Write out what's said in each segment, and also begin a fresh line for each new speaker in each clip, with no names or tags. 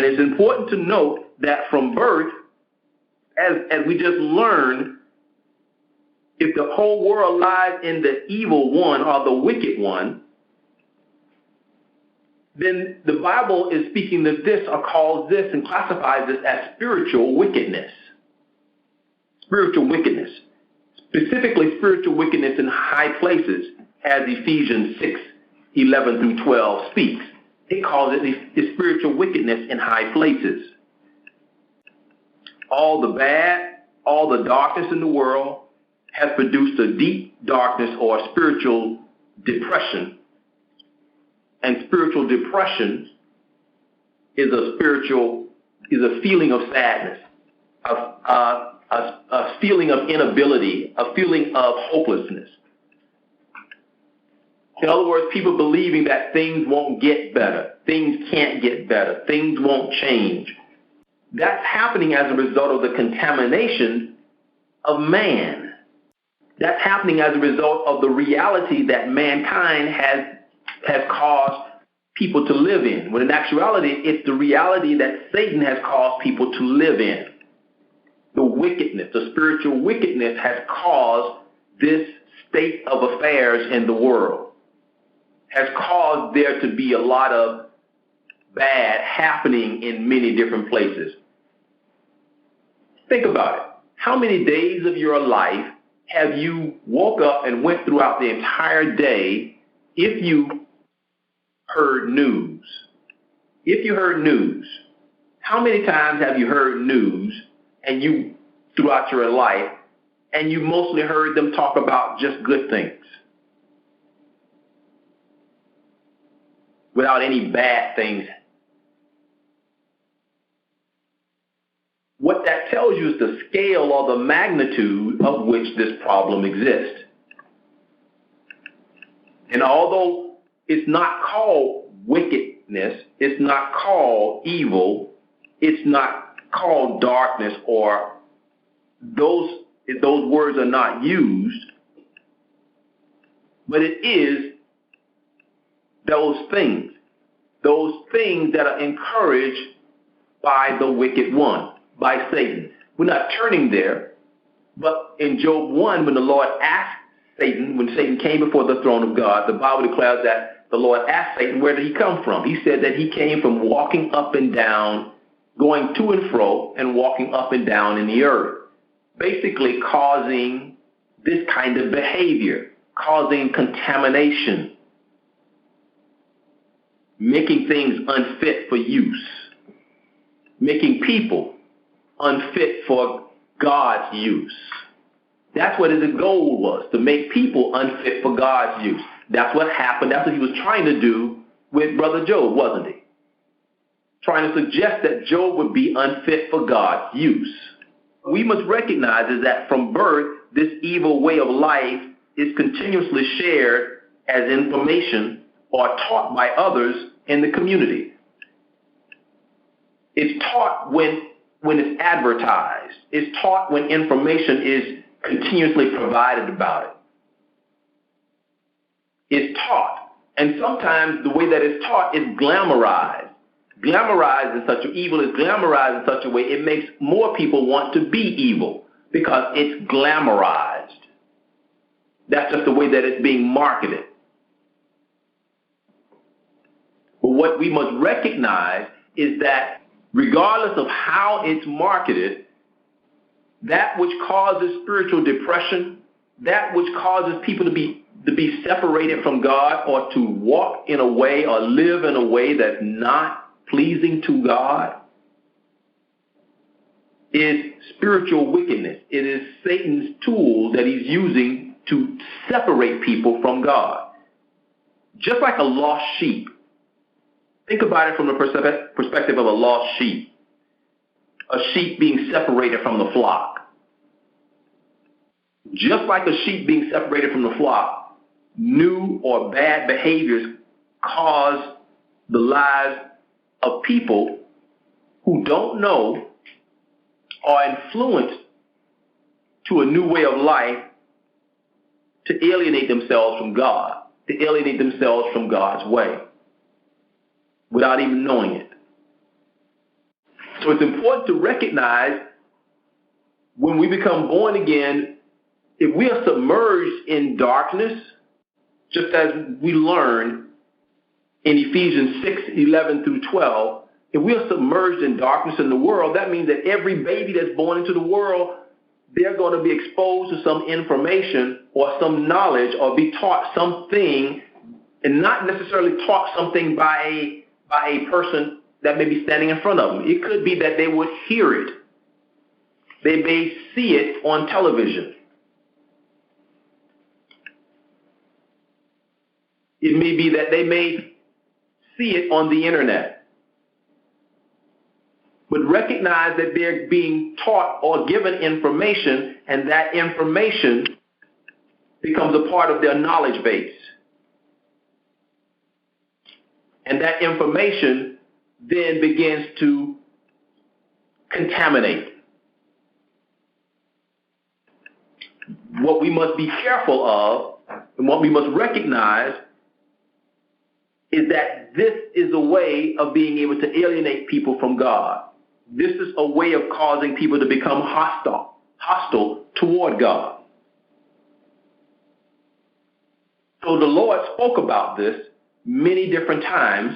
And it's important to note that from birth, as we just learned, if the whole world lies in the evil one or the wicked one, then the Bible is speaking of this or calls this and classifies this as spiritual wickedness. Spiritual wickedness. Specifically spiritual wickedness in high places, as Ephesians 6:11 through 12 speaks. It calls it the spiritual wickedness in high places. All the bad, all the darkness in the world has produced a deep darkness or spiritual depression. And spiritual depression is a feeling of sadness, a feeling of inability, a feeling of hopelessness. In other words, people believing that things won't get better, things can't get better, things won't change. That's happening as a result of the contamination of man. That's happening as a result of the reality that mankind has caused people to live in. When in actuality, it's the reality that Satan has caused people to live in. The wickedness, the spiritual wickedness has caused this state of affairs in the world, has caused there to be a lot of bad happening in many different places. Think about it. How many days of your life have you woke up and went throughout the entire day if you heard news? If you heard news, how many times have you heard news and you throughout your life and you mostly heard them talk about just good things without any bad things? What that tells you is the scale or the magnitude of which this problem exists. And although it's not called wickedness, it's not called evil, it's not called darkness, or those words are not used, but it is those things that are encouraged by the wicked one, by Satan. We're not turning there, but in Job 1, when the Lord asked Satan, when Satan came before the throne of God, the Bible declares that the Lord asked Satan, where did he come from? He said that he came from walking up and down, going to and fro, and walking up and down in the earth, basically causing this kind of behavior, causing contamination, making things unfit for use, making people unfit for God's use. That's what his goal was, to make people unfit for God's use. That's what happened. That's what he was trying to do with Brother Job, wasn't he? Trying to suggest that Job would be unfit for God's use. We must recognize is that from birth, this evil way of life is continuously shared as information or taught by others in the community. It's taught when it's advertised. It's taught when information is continuously provided about it. It's taught. And sometimes the way that it's taught is glamorized. Glamorized in such a evil is glamorized in such a way it makes more people want to be evil because it's glamorized. That's just the way that it's being marketed. But what we must recognize is that regardless of how it's marketed, that which causes spiritual depression, that which causes people to be separated from God or to walk in a way or live in a way that's not pleasing to God, is spiritual wickedness. It is Satan's tool that he's using to separate people from God. Just like a lost sheep. Think about it from the perspective of a lost sheep. A sheep being separated from the flock. Just like a sheep being separated from the flock, new or bad behaviors cause the lives of people who don't know are influenced to a new way of life to alienate themselves from God, to alienate themselves from God's way without even knowing it. So it's important to recognize when we become born again, if we are submerged in darkness, just as we learn in Ephesians 6:11 through 12, if we are submerged in darkness in the world, that means that every baby that's born into the world, they're going to be exposed to some information or some knowledge or be taught something, and not necessarily taught something by a person that may be standing in front of them. It could be that they would hear it. They may see it on television. It may be that they may see it on the internet. But recognize that they're being taught or given information, and that information becomes a part of their knowledge base. And that information then begins to contaminate. What we must be careful of and what we must recognize is that this is a way of being able to alienate people from God. This is a way of causing people to become hostile toward God. So the Lord spoke about this many different times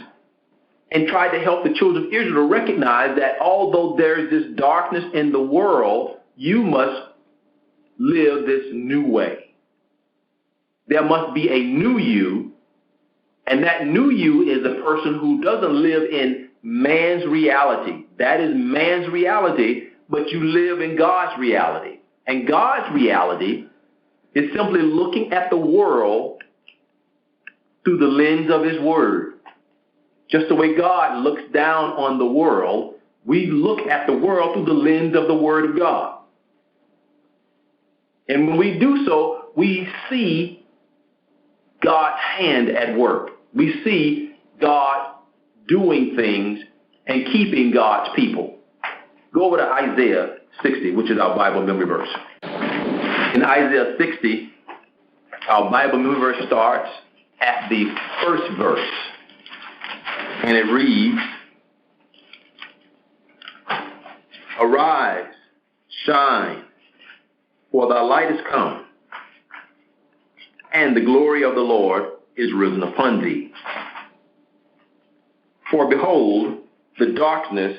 and tried to help the children of Israel to recognize that although there is this darkness in the world, you must live this new way. There must be a new you, and that new you is a person who doesn't live in man's reality. That is man's reality, but you live in God's reality. And God's reality is simply looking at the world through the lens of his word. Just the way God looks down on the world, we look at the world through the lens of the word of God. And when we do so, we see God's hand at work. We see God doing things and keeping God's people. Go over to Isaiah 60, which is our Bible memory verse. In Isaiah 60, our Bible memory verse starts at the first verse. And it reads, "Arise, shine, for thy light is come, and the glory of the Lord is risen upon thee. For behold, the darkness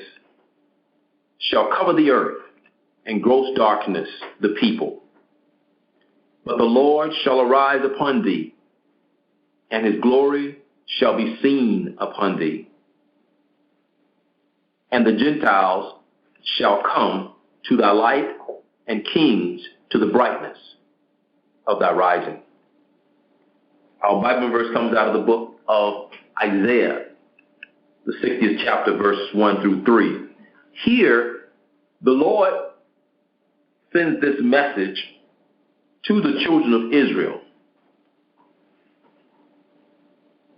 shall cover the earth, and gross darkness the people. But the Lord shall arise upon thee, and his glory shall be seen upon thee. And the Gentiles shall come to thy light, and kings to the brightness of thy rising." Our Bible verse comes out of the book of Isaiah, the 60th chapter, verses 1 through 3. Here, the Lord sends this message to the children of Israel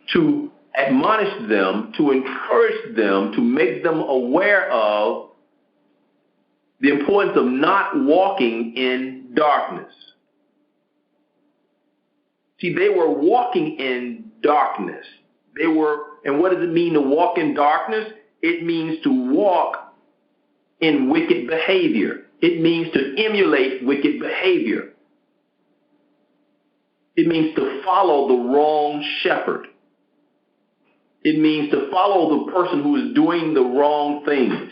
to admonish them, to encourage them, to make them aware of the importance of not walking in darkness. See, they were walking in darkness. And what does it mean to walk in darkness? It means to walk in wicked behavior. It means to emulate wicked behavior. It means to follow the wrong shepherd. It means to follow the person who is doing the wrong things.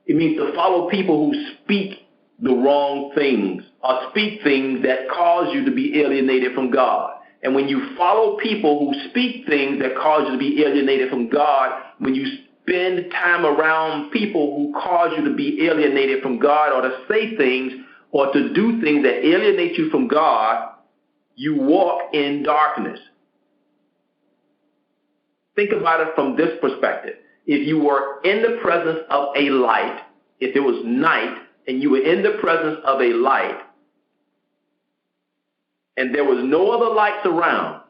It means to follow people who speak the wrong things or speak things that cause you to be alienated from God. And when you follow people who speak things that cause you to be alienated from God, when you spend time around people who cause you to be alienated from God or to say things or to do things that alienate you from God, you walk in darkness. Think about it from this perspective. If you were in the presence of a light, if it was night and you were in the presence of a light and there was no other lights around,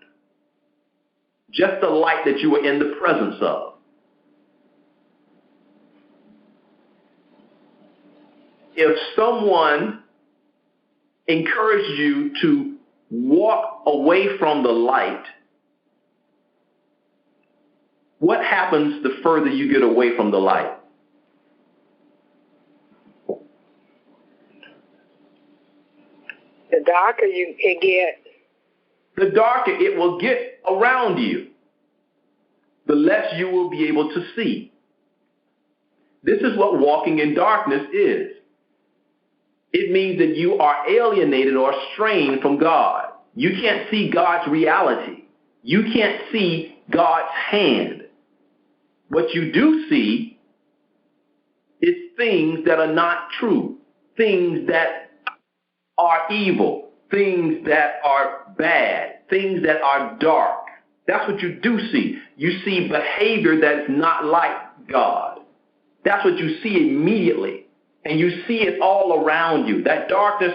just the light that you were in the presence of, if someone encouraged you to walk away from the light, what happens the further you get away from the light?
darker it gets,
the darker it will get around you, the less you will be able to see. This is what walking in darkness is. It means that you are alienated or estranged from God. You can't see God's reality. You can't see God's hand. What you do see is things that are not true, things that are evil, things that are bad, things that are dark. That's what you do see. You see behavior that's not like God. That's what you see immediately. And you see it all around you. That darkness,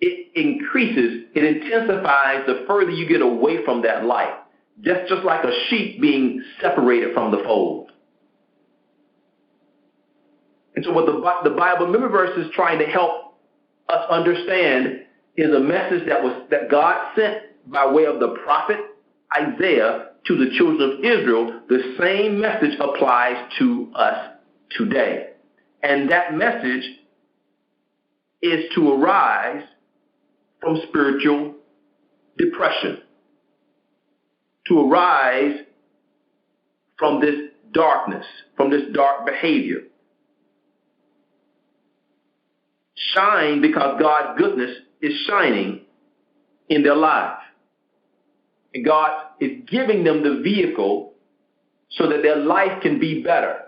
it increases, it intensifies the further you get away from that light. Just like a sheep being separated from the fold. And so what the Bible memory verse is trying to help us understand is a message that God sent by way of the prophet Isaiah to the children of Israel. The same message applies to us today. And that message is to arise from spiritual depression, to arise from this darkness, from this dark behavior. Shine because God's goodness is shining in their lives. And God is giving them the vehicle so that their life can be better.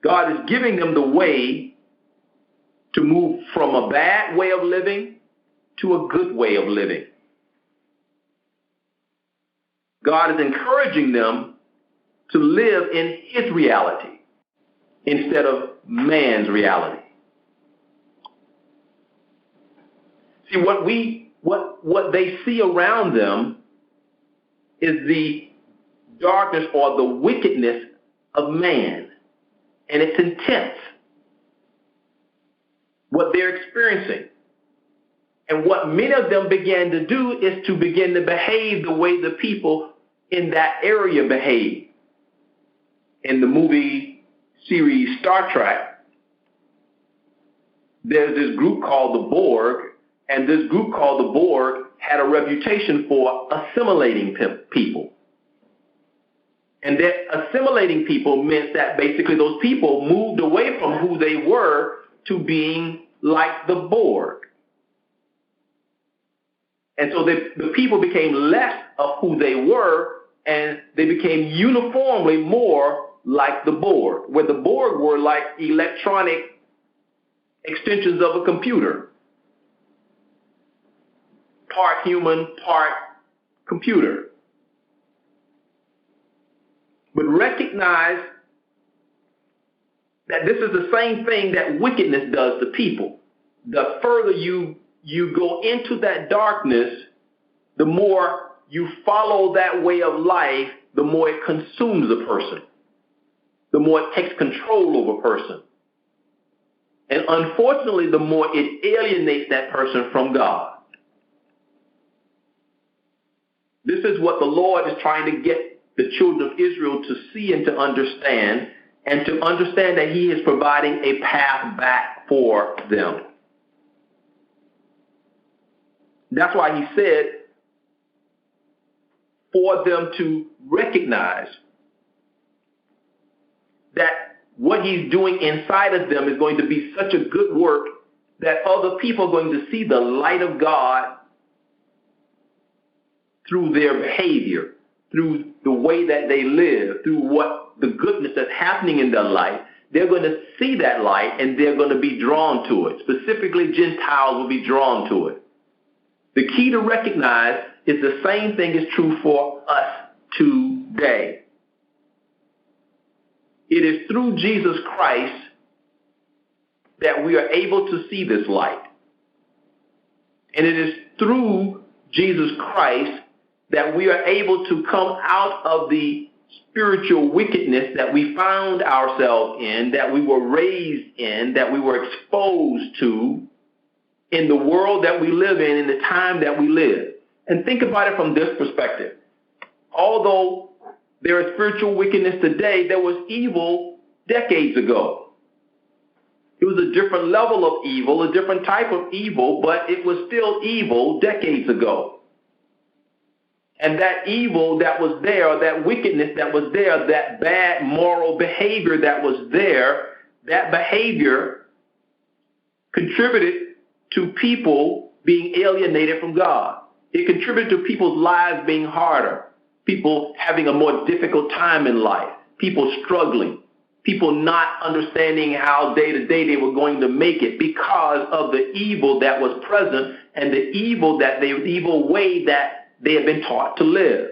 God is giving them the way to move from a bad way of living to a good way of living. God is encouraging them to live in his reality instead of man's reality. See, what they see around them is the darkness or the wickedness of man. And it's intense, what they're experiencing. And what many of them began to do is to begin to behave the way the people in that area behave. In the movie series Star Trek, there's this group called the Borg, and this group called the Borg had a reputation for assimilating people. And that assimilating people meant that basically those people moved away from who they were to being like the Borg. And so the people became less of who they were, and they became uniformly more like the Borg, where the Borg were like electronic extensions of a computer. Part human, part computer. But recognize that this is the same thing that wickedness does to people. The further you go into that darkness, the more you follow that way of life, the more it consumes a person, the more it takes control of a person. And unfortunately, the more it alienates that person from God. This is what the Lord is trying to get the children of Israel to see and to understand that he is providing a path back for them. That's why he said for them to recognize that what he's doing inside of them is going to be such a good work that other people are going to see the light of God through their behavior, through the way that they live, through what the goodness that's happening in their life. They're going to see that light and they're going to be drawn to it. Specifically, Gentiles will be drawn to it. The key to recognize is the same thing is true for us today. It is through Jesus Christ that we are able to see this light. And it is through Jesus Christ that we are able to come out of the spiritual wickedness that we found ourselves in, that we were raised in, that we were exposed to in the world that we live in the time that we live. And think about it from this perspective. Although there is spiritual wickedness today, there was evil decades ago. It was a different level of evil, a different type of evil, but it was still evil decades ago. And that evil that was there, that wickedness that was there, that bad moral behavior that was there, that behavior contributed to people being alienated from God. It contributed to people's lives being harder, people having a more difficult time in life, people struggling, people not understanding how day to day they were going to make it because of the evil that was present and the evil way that they had been taught to live.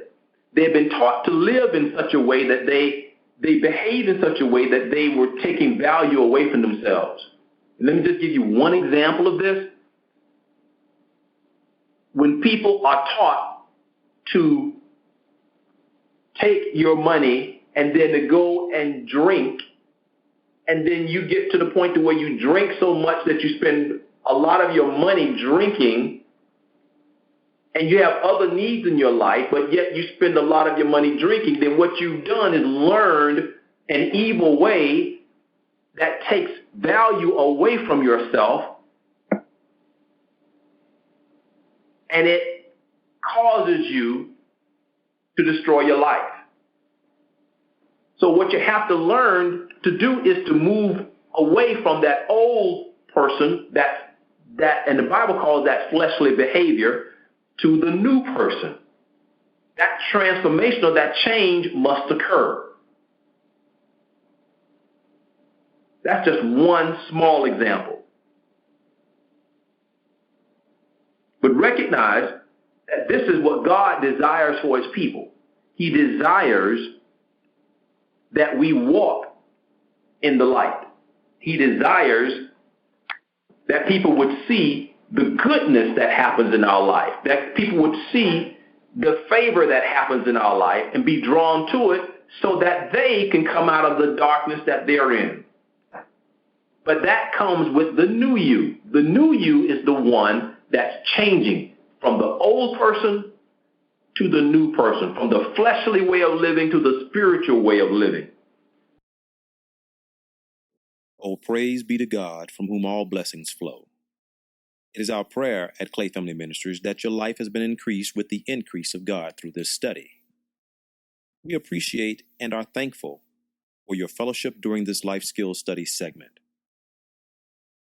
They had been taught to live in such a way that they behaved in such a way that they were taking value away from themselves. And let me just give you one example of this. When people are taught to take your money and then to go and drink, and then you get to the point to where you drink so much that you spend a lot of your money drinking, and you have other needs in your life, but yet you spend a lot of your money drinking, then what you've done is learned an evil way that takes value away from yourself, and it causes you to destroy your life. So what you have to learn to do is to move away from that old person, that and the Bible calls that fleshly behavior, to the new person. That transformation or that change must occur. That's just one small example. But recognize that this is what God desires for his people. He desires that we walk in the light. He desires that people would see the goodness that happens in our life, that people would see the favor that happens in our life and be drawn to it so that they can come out of the darkness that they're in. But that comes with the new you. The new you is the one that's changing from the old person to the new person, from the fleshly way of living to the spiritual way of living.
Oh, praise be to God, from whom all blessings flow. It is our prayer at Clay Family Ministries that your life has been increased with the increase of God through this study. We appreciate and are thankful for your fellowship during this life skills study segment.